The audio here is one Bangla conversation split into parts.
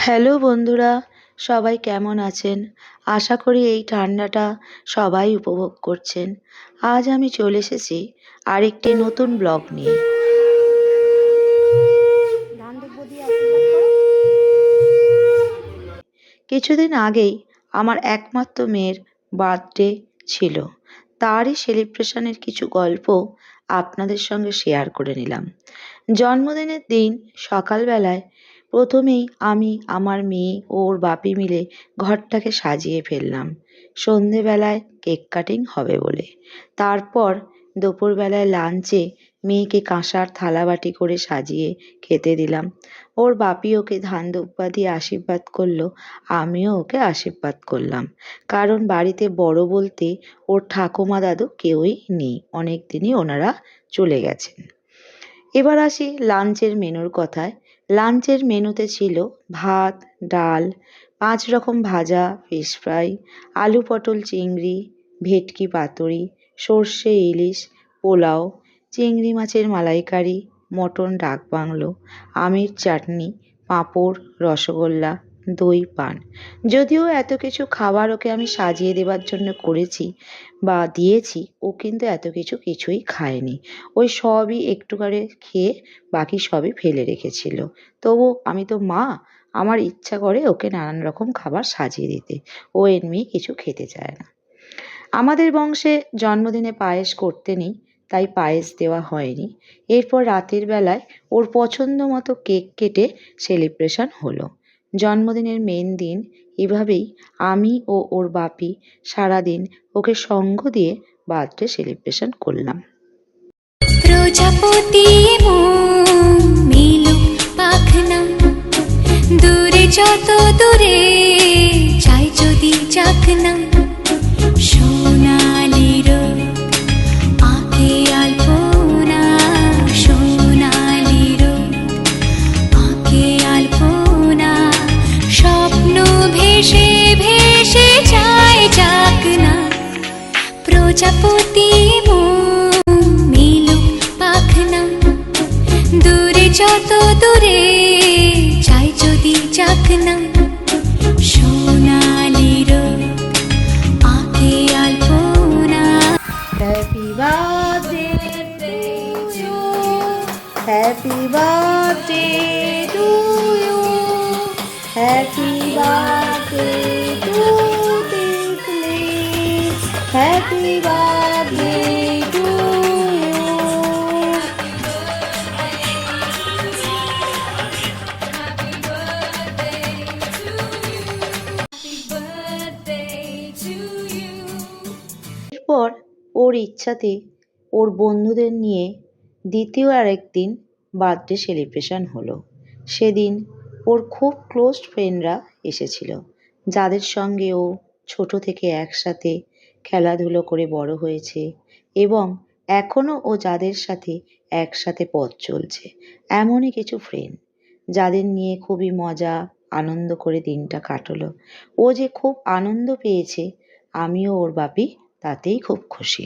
হ্যালো বন্ধুরা, সবাই কেমন আছেন? আশা করি এই ঠান্ডাটা সবাই উপভোগ করছেন। আজ আমি চলে এসেছি আরেকটি নতুন ব্লগ নিয়ে। কিছুদিন আগেই আমার একমাত্র মেয়ের বার্থডে ছিল। তারই সেলিব্রেশনের কিছু গল্প আপনাদের সঙ্গে শেয়ার করে নিলাম। জন্মদিনের দিন সকালবেলায় প্রথমেই আমি, আমার মেয়ে ও ওর বাপি মিলে ঘরটাকে সাজিয়ে ফেললাম সন্ধেবেলায় কেক কাটিং হবে বলে। তারপর দুপুরবেলায় লাঞ্চে মেয়েকে কাঁসার থালাবাটি করে সাজিয়ে খেতে দিলাম। ওর বাপি ওকে ধান দুব্বা দিয়ে আশীর্বাদ করলো, আমিও ওকে আশীর্বাদ করলাম। কারণ বাড়িতে বড় বলতে ওর ঠাকুমা দাদু কেউই নেই, অনেক দিনই ওনারা চলে গেছেন। এবার আসি লাঞ্চের মেনুর কথায়। লাঞ্চের মেনুতে ছিল ভাত, ডাল, 5 রকম ভাজা, ফিশ ফ্রাই, আলু পটল চিংড়ি, ভেটকি পাতুরি, সর্ষে ইলিশ, পোলাও, চিংড়ি মাছের মালাইকারি, মটন ডাক বাংলো, আমের চাটনি, পাঁপড়, রসগোল্লা, দই পান। যদিও এত কিছু খাবার ওকে আমি সাজিয়ে দেবার জন্য করেছি বা দিয়েছি, ও কিন্তু এত কিছুই খায়নি। ওই সবই একটু করে খেয়ে বাকি সবই ফেলে রেখেছিল। তবু আমি তো মা, আমার ইচ্ছা করে ওকে নানান রকম খাবার সাজিয়ে দিতে। ও এমনি কিছু খেতে চায় না। আমাদের বংশে জন্মদিনে পায়েস করতে নেই, তাই পায়েস দেওয়া হয়নি। এরপর রাতের বেলায় ওর পছন্দ মতো কেক কেটে সেলিব্রেশন হলো। জন্মদিনের মেন দিন এভাবেই আমি ও ওর বাপি সারাদিন ওকে সঙ্গ দিয়ে বার্থডে সেলিব্রেশন করলাম। প্রজাপতি মিলুক পাখনা, দূরে যত দূরে চাই যদি যাক না, সোনালি রোদ আঁকে আলপনা, সোনালি রোদ আঁকে আলপনা, স্বপ্ন ভেসে ভেসে যায় যাক না। প্রজাপতি যত দূরে চাই যদি যাক না, সোনালি রোদ আঁকে আলপনা। Happy birthday to you, happy birthday to you, happy birthday to Titli, happy birthday to you. এরপর ওর ইচ্ছাতে ওর বন্ধুদের নিয়ে দ্বিতীয় আরেকদিন বার্থডে সেলিব্রেশন হলো। সেদিন ওর খুব ক্লোজ ফ্রেন্ডরা এসেছিল, যাদের সঙ্গে ও ছোট থেকে একসাথে খেলাধুলো করে বড় হয়েছে এবং এখনও ও যাদের সাথে একসাথে পথ চলছে। এমনই কিছু ফ্রেন্ড যাদের নিয়ে খুবই মজা আনন্দ করে দিনটা কাটলো। ও যে খুব আনন্দ পেয়েছে, আমিও ওর বাপি তাতেই খুব খুশি।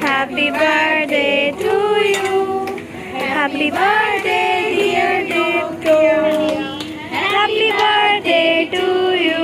Happy birthday to you, happy birthday dear doctor, happy birthday to you.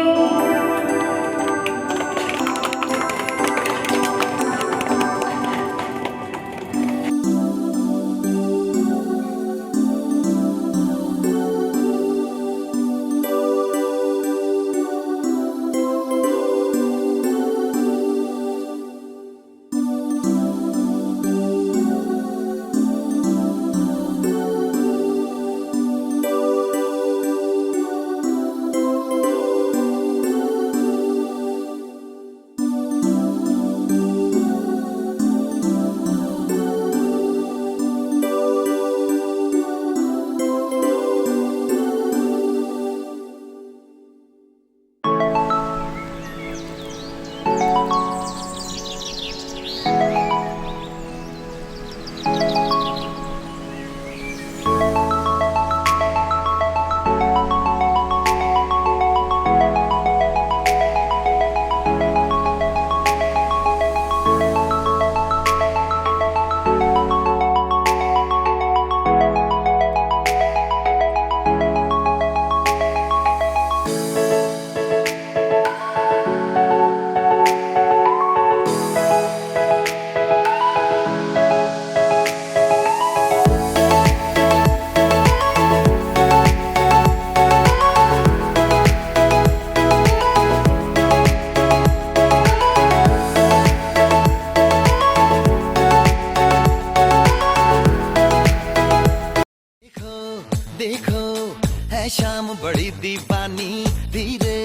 बड़ी दीवानी, धीरे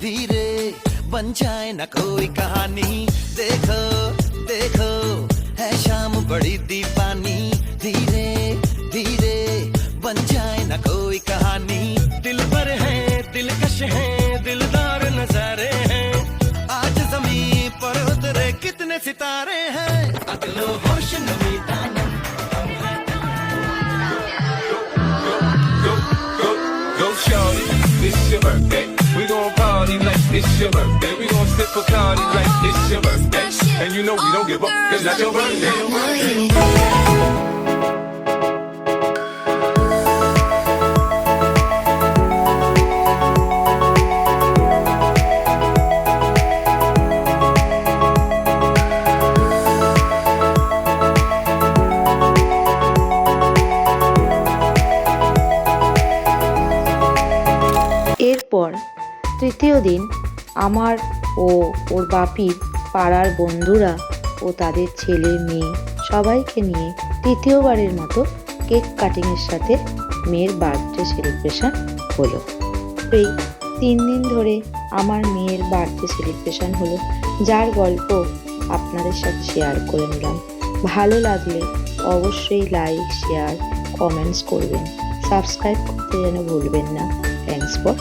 धीरे बन जाए ना कोई कहानी। देखो देखो है शाम बड़ी दीवानी, धीरे धीरे बन जाए ना कोई कहानी। दिल पर है दिलकश है दिलदार नजारे हैं, आज ज़मीं पर उतरे कितने सितारे हैं। अगलो होश नमी दानम Go shorty, this your birthday. We gon' party like it's your birthday. We gon' sip Bacardi like it's your birthday. And you know we don't give up, it's not your birthday. এরপর তৃতীয় দিন আমার ও ওর বাপির পাড়ার বন্ধুরা ও তাদের ছেলে মেয়ে সবাইকে নিয়ে তৃতীয়বারের মতো কেক কাটিংয়ের সাথে মেয়ের বার্থডে সেলিব্রেশন হলো। এই 3 দিন ধরে আমার মেয়ের বার্থডে সেলিব্রেশন হলো, যার গল্প আপনাদের সাথে শেয়ার করে নিলাম। ভালো লাগলে অবশ্যই লাইক শেয়ার কমেন্টস করবেন, সাবস্ক্রাইব করতে যেন ভুলবেন না। Thanks for